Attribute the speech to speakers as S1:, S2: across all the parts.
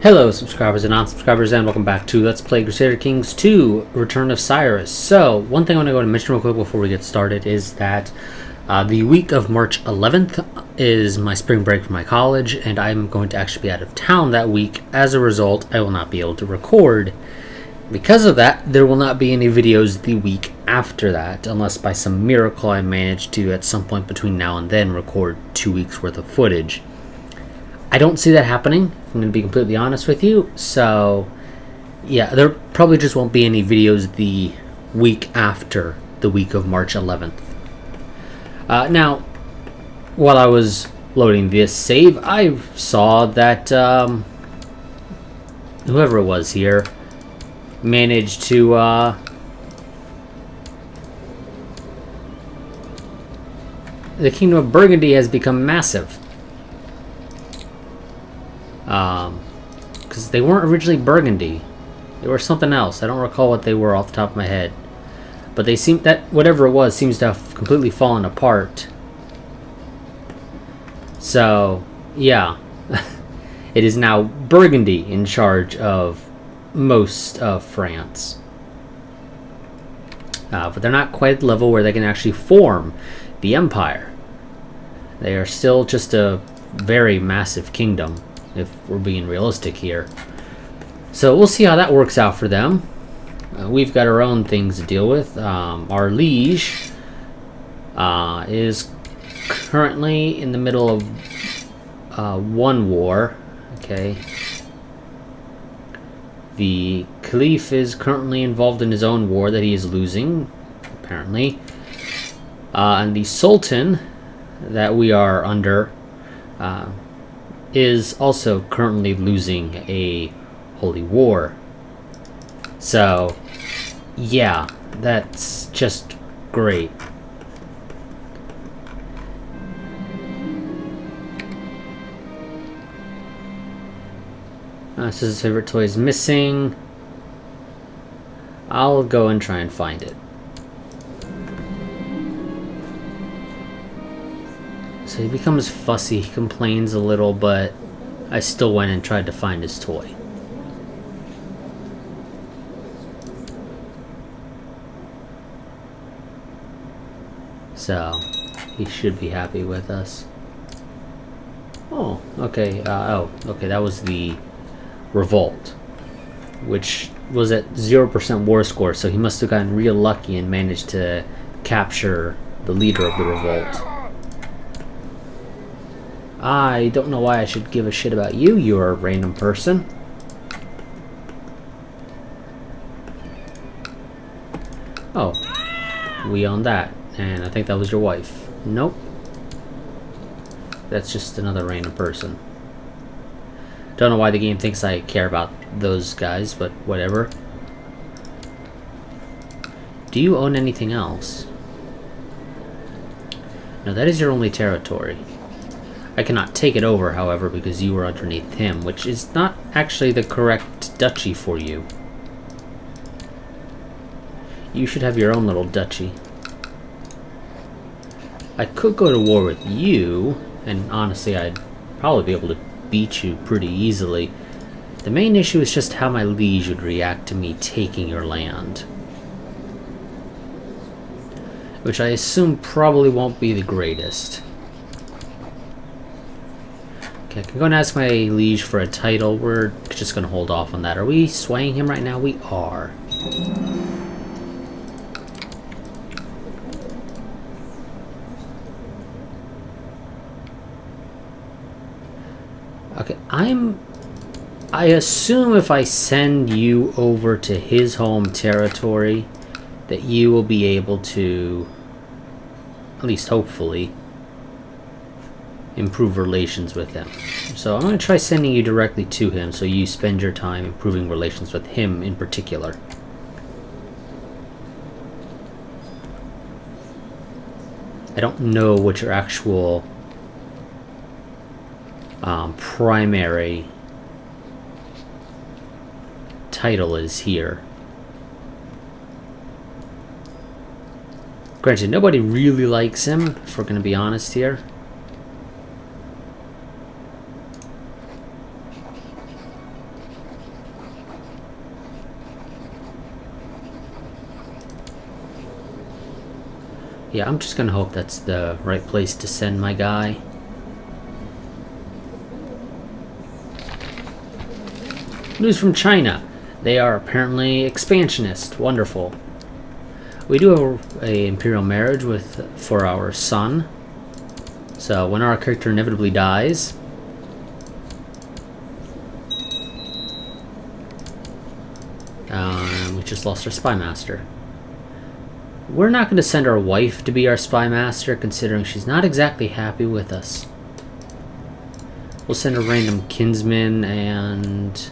S1: Hello subscribers and non-subscribers, and welcome back to Let's Play Crusader Kings 2 Return of Cyrus. So, one thing I want to go and mention real quick before we get started is that the week of March 11th is my spring break from my college, and I'm going to actually be out of town that week. As a result, I will not be able to record. Because of that, there will not be any videos the week after that, unless by some miracle I manage to, at some point between now and then, record 2 weeks worth of footage. I don't see that happening, if I'm going to be completely honest with you, so yeah, there probably just won't be any videos the week after the week of March 11th. Now, while I was loading this save, I saw that whoever it was here managed to the Kingdom of Burgundy has become massive. Because they weren't originally Burgundy. They were something else. I don't recall what they were off the top of my head. But they seem that whatever it was seems to have completely fallen apart. So, yeah. It is now Burgundy in charge of most of France. But they're not quite at the level where they can actually form the empire. They are still just a very massive kingdom, if we're being realistic here. So we'll see how that works out for them. We've got our own things to deal with. Our liege is currently in the middle of one war. Okay. The Caliph is currently involved in his own war that he is losing, apparently. And the Sultan that we are under is also currently losing a holy war. So, yeah, that's just great. This is his favorite toy is missing. I'll go and try and find it. So he becomes fussy, he complains a little, but I still went and tried to find his toy. So, he should be happy with us. Oh, okay, okay, that was the revolt, which was at 0% war score, so he must have gotten real lucky and managed to capture the leader of the revolt. I don't know why I should give a shit about you. You're a random person. Oh. We own that. And I think that was your wife. Nope. That's just another random person. Don't know why the game thinks I care about those guys, but whatever. Do you own anything else? No, that is your only territory. I cannot take it over, however, because you are underneath him, which is not actually the correct duchy for you. You should have your own little duchy. I could go to war with you, and honestly, I'd probably be able to beat you pretty easily. The main issue is just how my liege would react to me taking your land. Which I assume probably won't be the greatest. I can go and ask my liege for a title. We're just going to hold off on that. Are we swaying him right now? We are. Okay, I assume if I send you over to his home territory that you will be able to, at least hopefully, improve relations with him. So I'm going to try sending you directly to him so you spend your time improving relations with him in particular. I don't know what your actual primary title is here. Granted, nobody really likes him, if we're going to be honest here. Yeah, I'm just gonna hope that's the right place to send my guy. News from China. They are apparently expansionist. Wonderful. We do have a imperial marriage for our son. So when our character inevitably dies, we just lost our spy master. We're not going to send our wife to be our spy master, considering she's not exactly happy with us. We'll send a random kinsman and...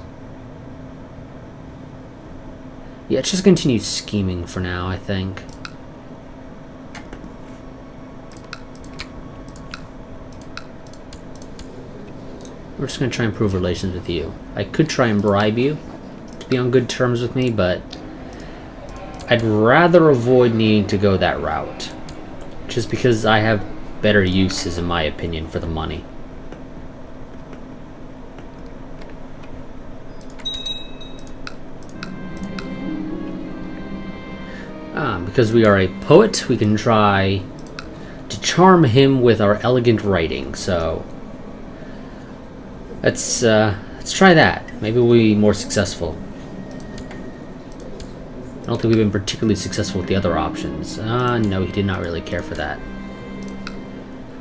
S1: yeah, just continue scheming for now, I think. We're just going to try and improve relations with you. I could try and bribe you to be on good terms with me, but I'd rather avoid needing to go that route. Just because I have better uses, in my opinion, for the money. Because we are a poet, we can try to charm him with our elegant writing, so let's try that. Maybe we'll be more successful. I don't think we've been particularly successful with the other options. No, he did not really care for that.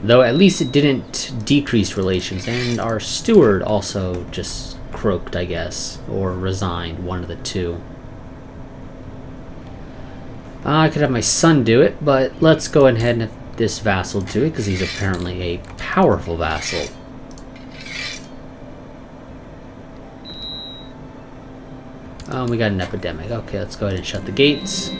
S1: Though at least it didn't decrease relations, and our steward also just croaked, I guess, or resigned, one of the two. I could have my son do it, but let's go ahead and have this vassal do it, because he's apparently a powerful vassal. We got an epidemic. Okay, let's go ahead and shut the gates.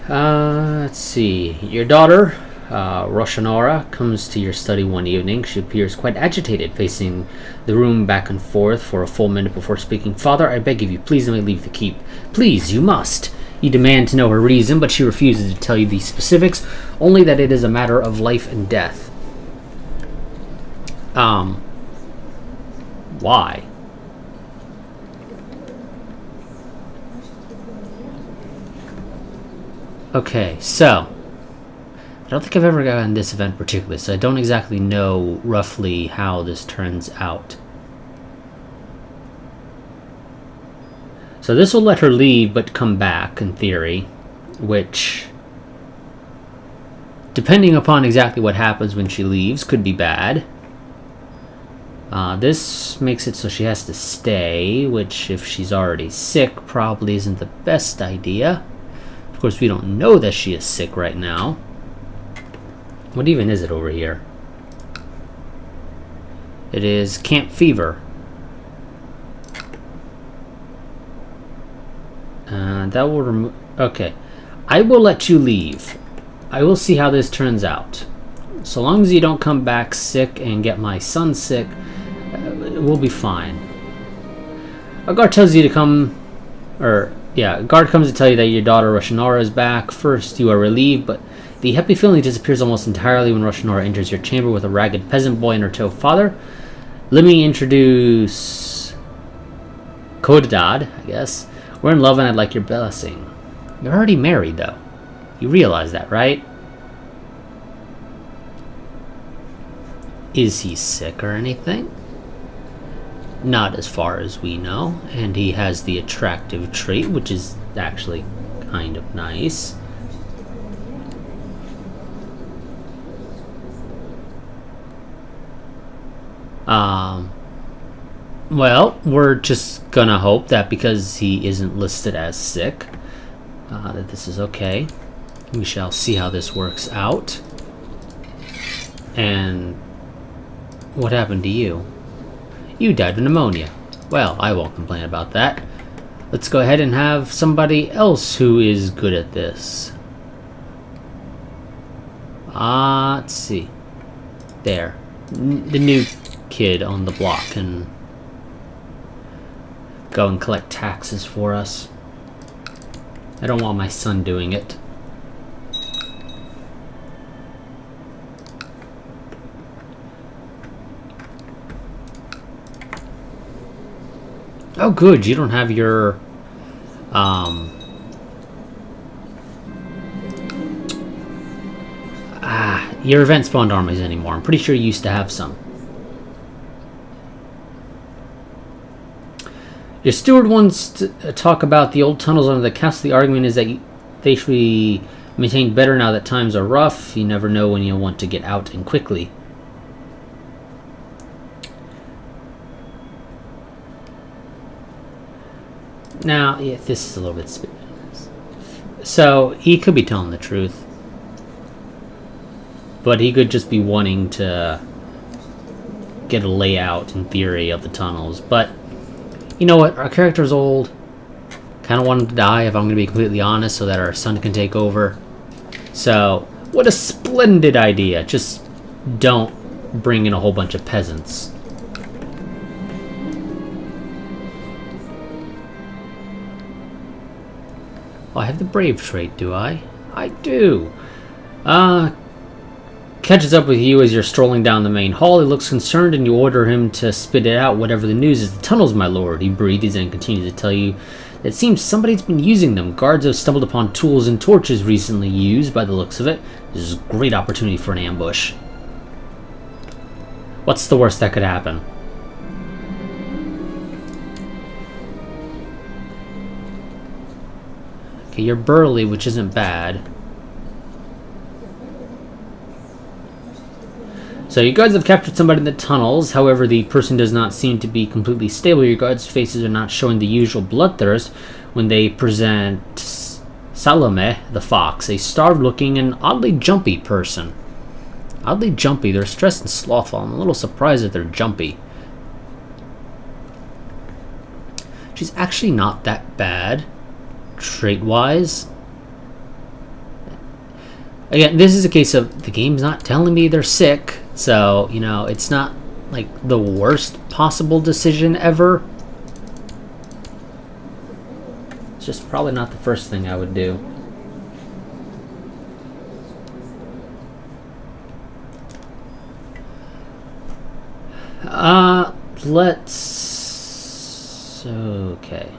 S1: Let's see. Your daughter, Roshanora, comes to your study one evening. She appears quite agitated, pacing the room back and forth for a full minute before speaking. Father, I beg of you, please let me leave the keep. Please, you must. You demand to know her reason, but she refuses to tell you the specifics, only that it is a matter of life and death. Why? Okay, so I don't think I've ever gotten this event particularly, so I don't exactly know roughly how this turns out. So this will let her leave but come back, in theory, which, depending upon exactly what happens when she leaves, could be bad. This makes it so she has to stay, which, if she's already sick, probably isn't the best idea. Of course, we don't know that she is sick right now. What even is it over here? It is camp fever. That will remove... okay. I will let you leave. I will see how this turns out. So long as you don't come back sick and get my son sick, we'll be fine. A guard tells you to come... a guard comes to tell you that your daughter Roshanora is back. First, you are relieved, but the happy feeling disappears almost entirely when Roshanora enters your chamber with a ragged peasant boy in her tow. Father, let me introduce Kodadad, I guess. We're in love and I'd like your blessing. You're already married, though. You realize that, right? Is he sick or anything? Not as far as we know, and he has the attractive trait, which is actually kind of nice. Well, we're just gonna hope that because he isn't listed as sick, that this is okay. We shall see how this works out. And what happened to you? You died of pneumonia. Well, I won't complain about that. Let's go ahead and have somebody else who is good at this. Let's see. There. The new kid on the block can go and collect taxes for us. I don't want my son doing it. Oh, good. You don't have your your event spawned armies anymore. I'm pretty sure you used to have some. Your steward wants to talk about the old tunnels under the castle. The argument is that they should be maintained better now that times are rough. You never know when you'll want to get out and quickly. Now, yeah, this is a little bit... So, he could be telling the truth. But he could just be wanting to get a layout, in theory, of the tunnels. But, you know what? Our character's old. Kind of want him to die, if I'm going to be completely honest, so that our son can take over. So, what a splendid idea. Just don't bring in a whole bunch of peasants. Oh, I have the brave trait, do I? I do. Catches up with you as you're strolling down the main hall. He looks concerned and you order him to spit it out, whatever the news is. The tunnels, my lord. He breathes and continues to tell you that it seems somebody's been using them. Guards have stumbled upon tools and torches recently used, by the looks of it. This is a great opportunity for an ambush. What's the worst that could happen? Okay, you're burly, which isn't bad. So your guards have captured somebody in the tunnels. However, the person does not seem to be completely stable. Your guards' faces are not showing the usual bloodthirst when they present Salome, the fox, a starved-looking and oddly jumpy person. Oddly jumpy. They're stressed and slothful. I'm a little surprised that they're jumpy. She's actually not that bad, trait-wise. Again, this is a case of the game's not telling me they're sick. So, you know, it's not like the worst possible decision ever. It's just probably not the first thing I would do. Okay.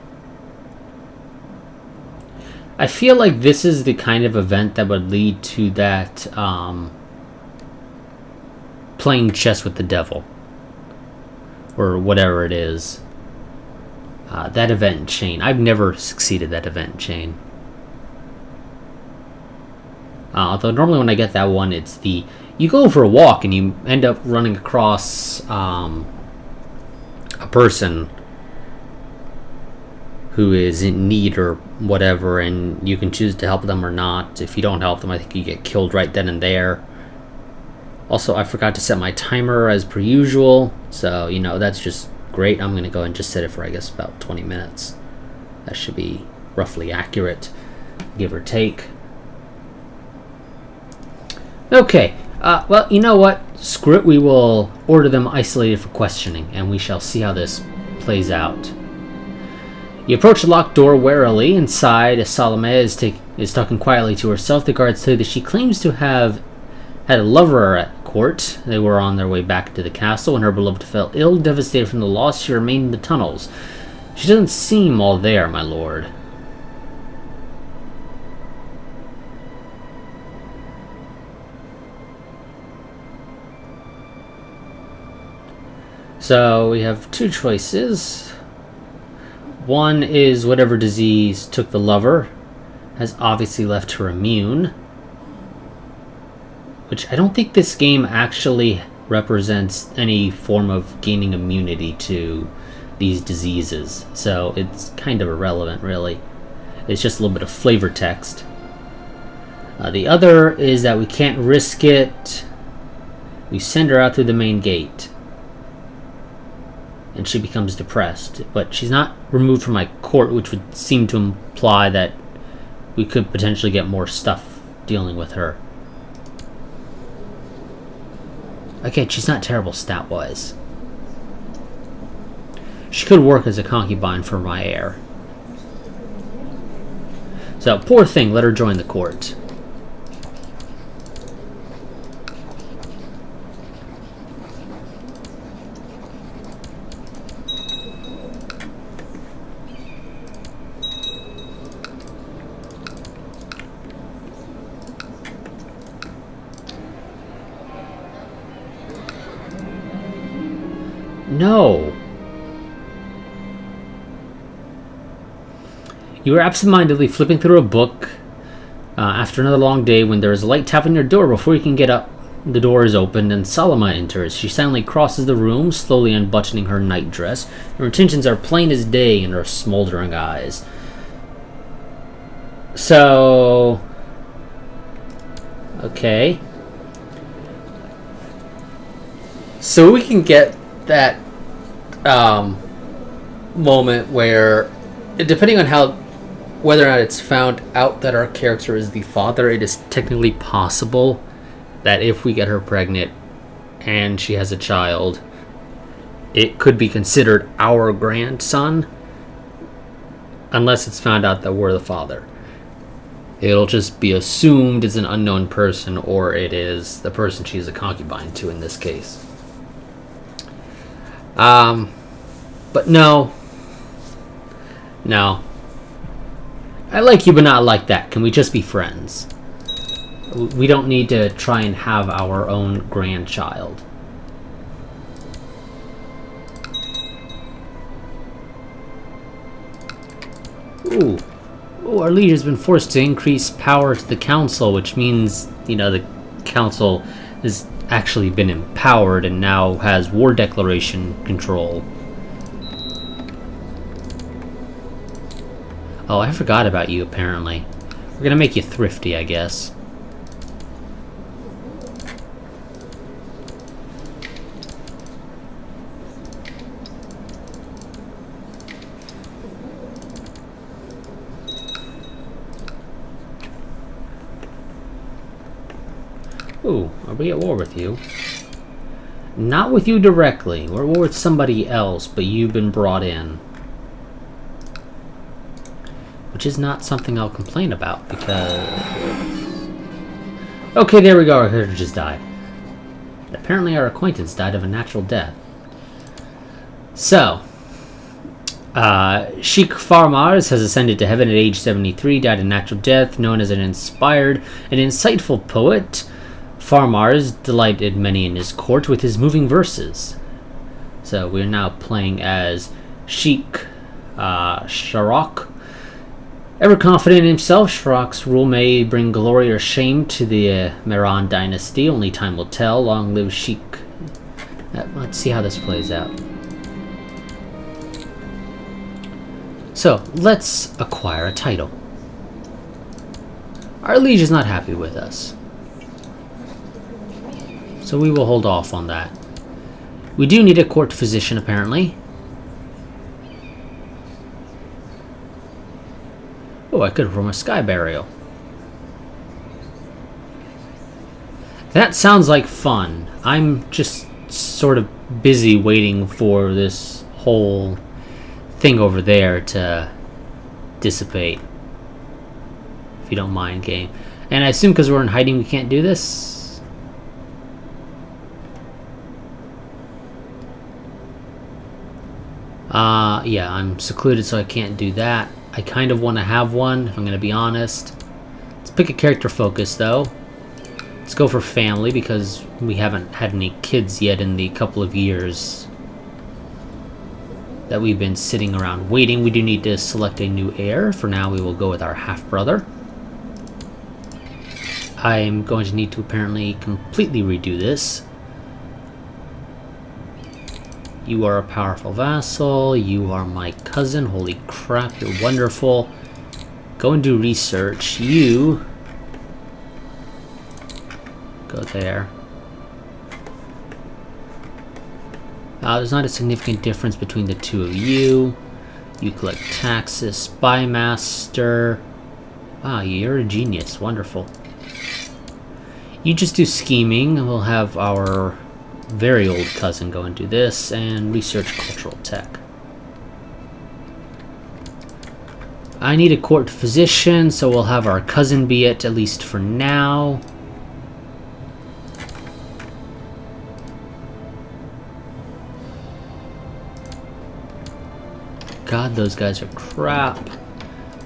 S1: I feel like this is the kind of event that would lead to that, playing chess with the devil. Or whatever it is. That event chain. I've never succeeded that event chain. Although normally when I get that one, it's the... You go for a walk and you end up running across a person who is in need or whatever, and you can choose to help them or not. If you don't help them, I think you get killed right then and there. Also, I forgot to set my timer as per usual, so, you know, that's just great. I'm going to go and just set it for, I guess, about 20 minutes. That should be roughly accurate, give or take. Okay, well, you know what? Screw it, we will order them isolated for questioning, and we shall see how this plays out. You approach the locked door warily. Inside, Salome is talking quietly to herself. The guards tell you that she claims to have had a lover at court. They were on their way back to the castle when her beloved fell ill. Devastated from the loss, she remained in the tunnels. She doesn't seem all there, my lord. So we have two choices. One is whatever disease took the lover has obviously left her immune. Which I don't think this game actually represents any form of gaining immunity to these diseases. So it's kind of irrelevant, really. It's just a little bit of flavor text. The other is that we can't risk it. We send her out through the main gate. And she becomes depressed. But she's not removed from my court, which would seem to imply that we could potentially get more stuff dealing with her. Again, she's not terrible stat-wise. She could work as a concubine for my heir. So, poor thing, let her join the court. No. You are absentmindedly flipping through a book after another long day when there is a light tap on your door. Before you can get up, the door is opened and Salama enters. She silently crosses the room, slowly unbuttoning her nightdress. Her intentions are plain as day in her smoldering eyes. So... okay. So we can get that moment where, depending on whether or not it's found out that our character is the father, it is technically possible that if we get her pregnant and she has a child, it could be considered our grandson, unless it's found out that we're the father. It'll just be assumed it's an unknown person, or it is the person she's a concubine to in this case. But no. No. I like you, but not like that. Can we just be friends? We don't need to try and have our own grandchild. Ooh. Ooh, our leader's been forced to increase power to the council, which means, the council has actually been empowered and now has war declaration control. Oh, I forgot about you, apparently. We're gonna make you thrifty, I guess. Ooh, are we at war with you? Not with you directly. We're at war with somebody else, but you've been brought in. Which is not something I'll complain about, because... okay, there we go, our character just died. Apparently our acquaintance died of a natural death. So, Sheikh Farmars has ascended to heaven at age 73, died a natural death, known as an inspired and insightful poet. Farmars delighted many in his court with his moving verses. So we're now playing as Sheikh Sharok. Ever confident in himself, Sharok's rule may bring glory or shame to the Meran dynasty. Only time will tell. Long live Sheikh. Let's see how this plays out. So, let's acquire a title. Our liege is not happy with us, so we will hold off on that. We do need a court physician, apparently. Oh, I could perform a sky burial. That sounds like fun. I'm just sort of busy waiting for this whole thing over there to dissipate. If you don't mind, game. And I assume because we're in hiding we can't do this? Yeah, I'm secluded so I can't do that. I kind of want to have one, if I'm going to be honest. Let's pick a character focus, though. Let's go for family, because we haven't had any kids yet in the couple of years that we've been sitting around waiting. We do need to select a new heir. For now, we will go with our half-brother. I'm going to need to apparently completely redo this. You are a powerful vassal. You are my cousin. Holy crap, you're wonderful. Go and do research. You go there. There's not a significant difference between the two of you. You collect taxes. Spy master. Ah, you're a genius. Wonderful. You just do scheming, and we'll have our very old cousin go and do this, and research cultural tech. I need a court physician, so we'll have our cousin be it, at least for now. God, those guys are crap.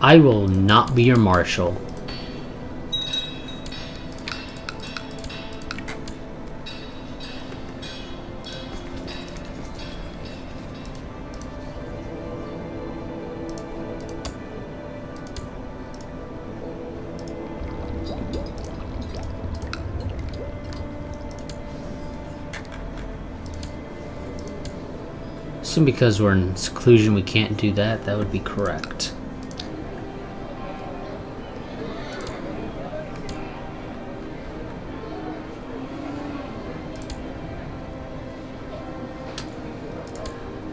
S1: I will not be your marshal. assume because we're in seclusion we can't do that. That would be correct.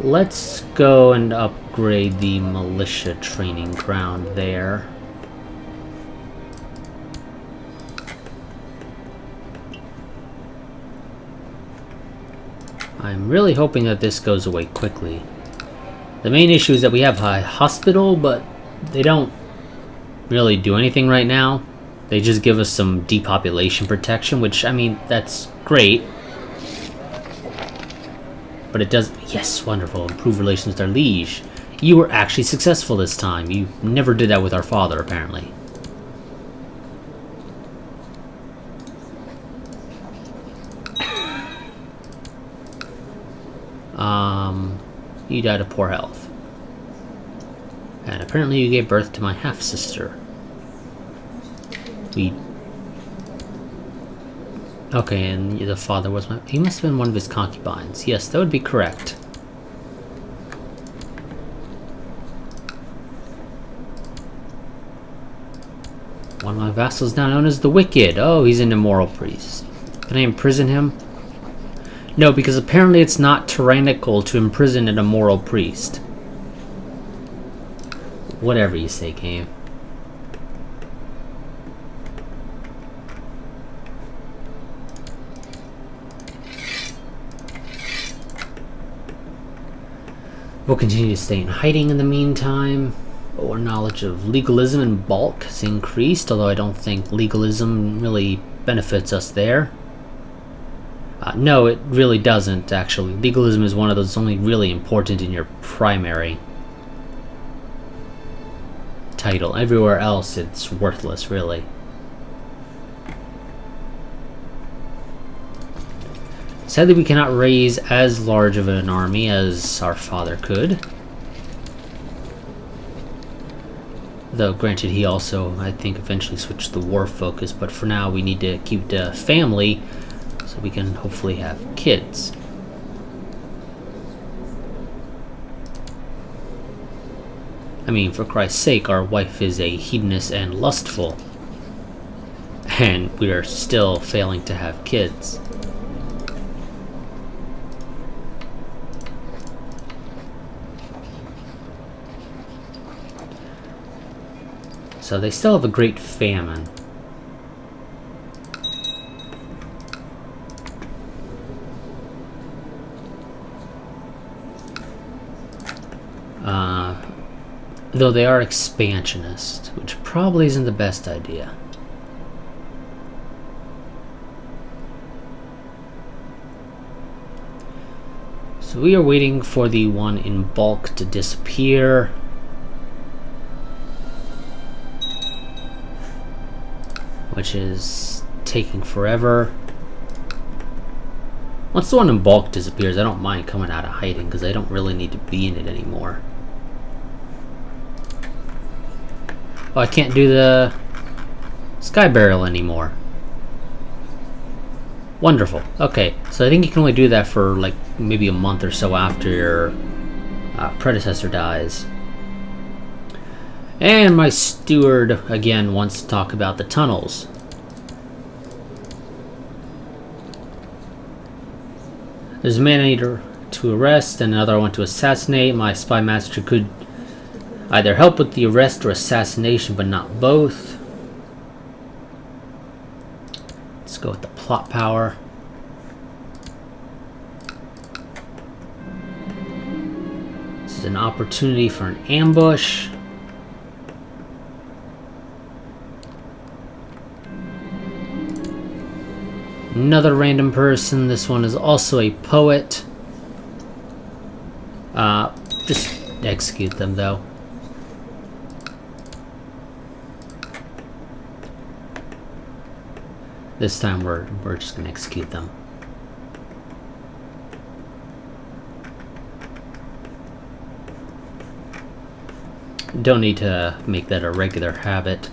S1: Let's go and upgrade the militia training ground there. I'm really hoping that this goes away quickly. The main issue is that we have a hospital, but they don't really do anything right now. They just give us some depopulation protection, which, I mean, that's great. But it does... Yes, wonderful. Improve relations with our liege. You were actually successful this time. You never did that with our father, apparently. You died of poor health. And apparently you gave birth to my half-sister. Okay, and the father was my... He must have been one of his concubines. Yes, that would be correct. One of my vassals now known as the Wicked. Oh, he's an immoral priest. Can I imprison him? No, because apparently it's not tyrannical to imprison an immoral priest. Whatever you say, game. We'll continue to stay in hiding in the meantime. Our knowledge of legalism in bulk has increased, although I don't think legalism really benefits us there. No, it really doesn't, actually. Legalism is one of those that's only really important in your primary title. Everywhere else, it's worthless, really. Sadly, we cannot raise as large of an army as our father could. Though, granted, he also, I think, eventually switched the war focus, but for now we need to keep the family so we can hopefully have kids. I mean, for Christ's sake, our wife is a hedonist and lustful, and we are still failing to have kids. So they still have a great famine. Though they are expansionist, which probably isn't the best idea. So we are waiting for the one in bulk to disappear. Which is taking forever. Once the one in bulk disappears, I don't mind coming out of hiding because I don't really need to be in it anymore. Oh, I can't do the sky barrel anymore. Wonderful. Okay, so I think you can only do that for like maybe a month or so after your predecessor dies. And my steward again wants to talk about the tunnels. There's a man I need to arrest and another I want to assassinate. My spy master could either help with the arrest or assassination, but not both. Let's go with the plot power. This is an opportunity for an ambush. Another random person. This one is also a poet. Just execute them, though. This time we're just gonna execute them. Don't need to make that a regular habit.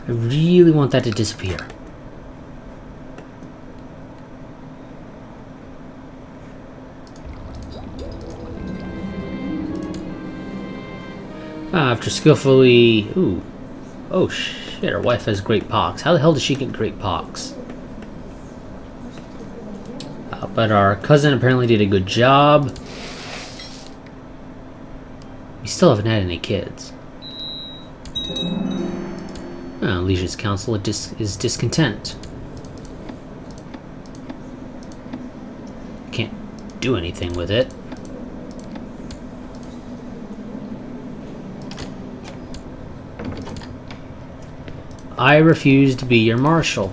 S1: I really want that to disappear. After skillfully... Ooh. Oh shit, her wife has great pox. How the hell does she get great pox? But our cousin apparently did a good job. We still haven't had any kids. Legion's council is discontent. Can't do anything with it. I refuse to be your marshal.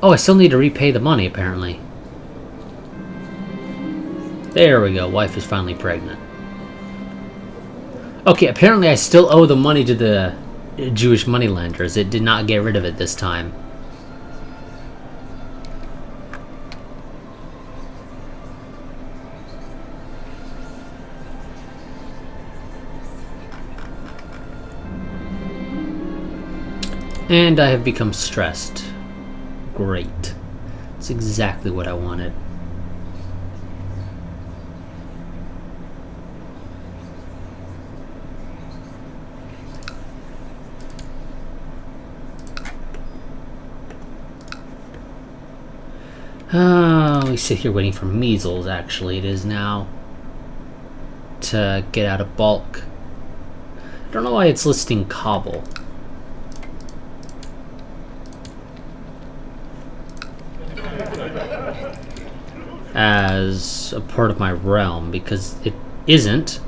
S1: Oh, I still need to repay the money, apparently. There we go. Wife is finally pregnant. Okay, apparently I still owe the money to the Jewish moneylenders. It did not get rid of it this time. And I have become stressed. Great. It's exactly what I wanted. We sit here waiting for measles, actually, it is now. To get out of bulk. I don't know why it's listing Kabul. As a part of my realm, because it isn't.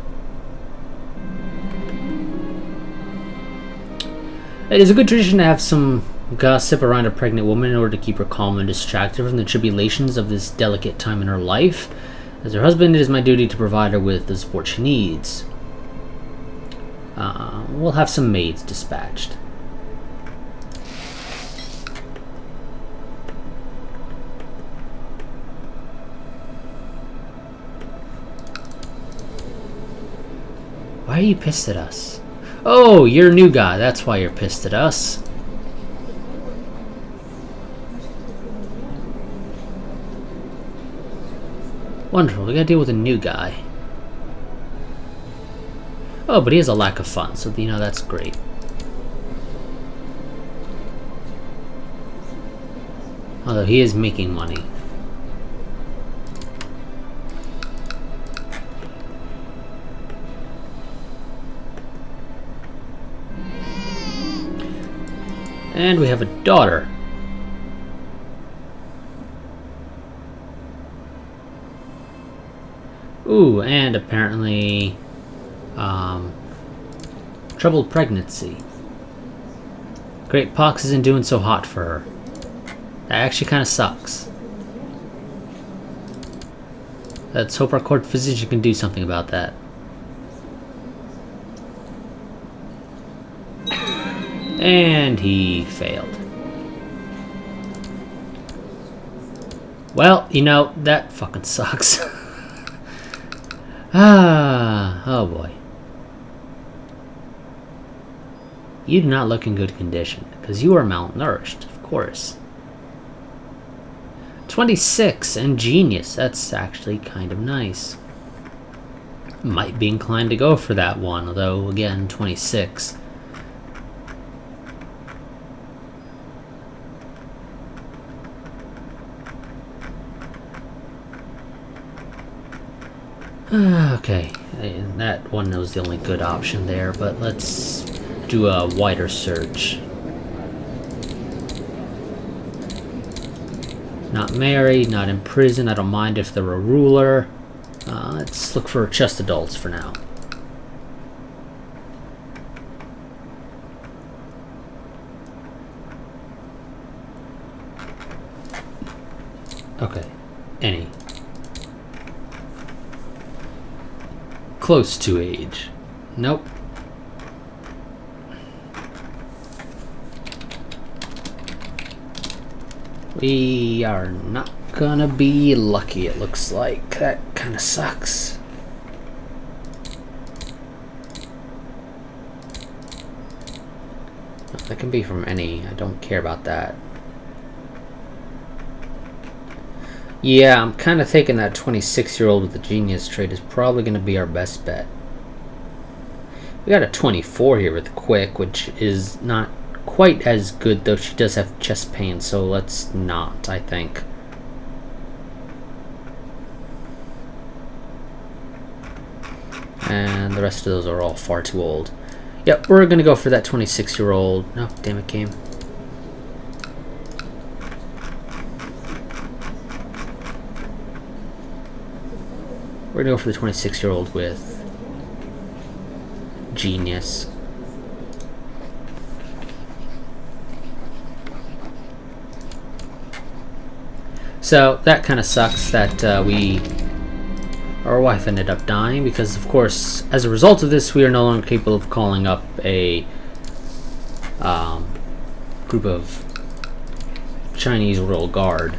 S1: It is a good tradition to have some gossip around a pregnant woman in order to keep her calm and distracted from the tribulations of this delicate time in her life. As her husband, it is my duty to provide her with the support she needs. We'll have some maids dispatched. Why are you pissed at us? Oh, you're a new guy. That's why you're pissed at us. Wonderful. We gotta deal with a new guy. Oh, but he has a lack of fun, so you know that's great. Although he is making money. And we have a daughter. Ooh, and apparently troubled pregnancy. Great pox isn't doing so hot for her. That actually kind of sucks. Let's hope our court physician can do something about that. And he failed. Well, you know, that fucking sucks. Oh boy. You do not look in good condition, because you are malnourished, of course. 26 and genius, that's actually kind of nice. Might be inclined to go for that one, although again, 26. Okay, that one was the only good option there, but let's do a wider search. Not married, not in prison, I don't mind if they're a ruler. Let's look for just adults for now. Okay, any. Close to age. Nope. We are not gonna be lucky, it looks like. That kind of sucks. That can be from any. I don't care about that. Yeah, I'm kind of thinking that 26-year-old with the genius trait is probably going to be our best bet. We got a 24 here with quick, which is not quite as good, though she does have chest pain, so let's not, I think. And the rest of those are all far too old. Yep, we're going to go for that 26-year-old. No, damn it, game. We're going to go for the 26-year-old with genius. So that kind of sucks that our wife ended up dying, because of course as a result of this we are no longer capable of calling up a group of Chinese Royal Guard.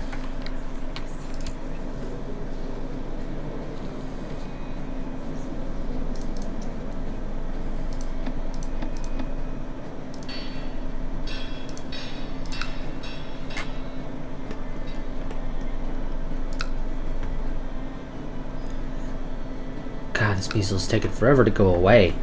S1: God, this measles taking forever to go away.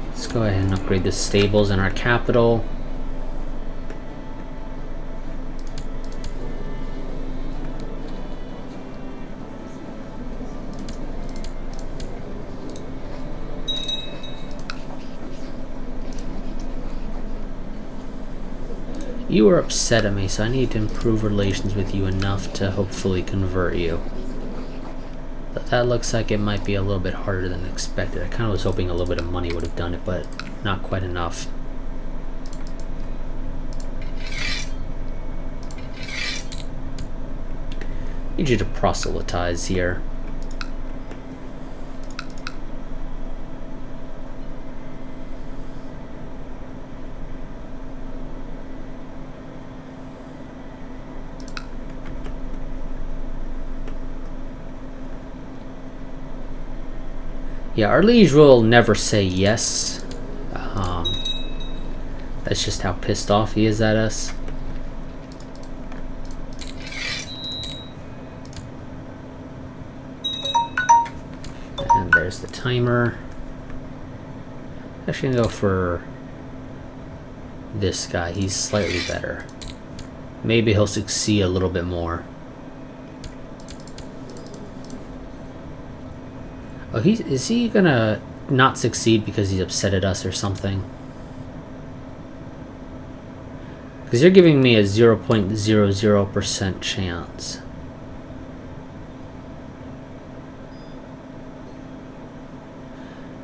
S1: Let's go ahead and upgrade the stables in our capital. You are upset at me, so I need to improve relations with you enough to hopefully convert you. But that looks like it might be a little bit harder than expected. I kind of was hoping a little bit of money would have done it, but not quite enough. Need you to proselytize here. Yeah, our liege will never say yes. That's just how pissed off he is at us. And there's the timer. Actually gonna go for this guy. He's slightly better. Maybe he'll succeed a little bit more. Oh, is he gonna not succeed because he's upset at us or something? Because you're giving me a 0.00% chance.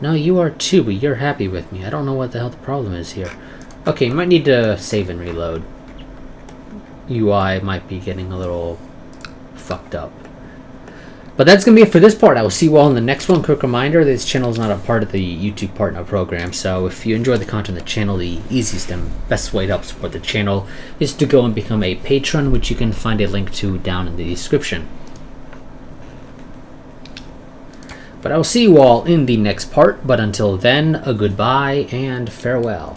S1: No, you are too, but you're happy with me. I don't know what the hell the problem is here. Okay, might need to save and reload. UI might be getting a little fucked up. But that's going to be it for this part. I will see you all in the next one. Quick reminder, this channel is not a part of the YouTube Partner Program, so if you enjoy the content of the channel, the easiest and best way to help support the channel is to go and become a patron, which you can find a link to down in the description. But I will see you all in the next part, but until then, a goodbye and farewell.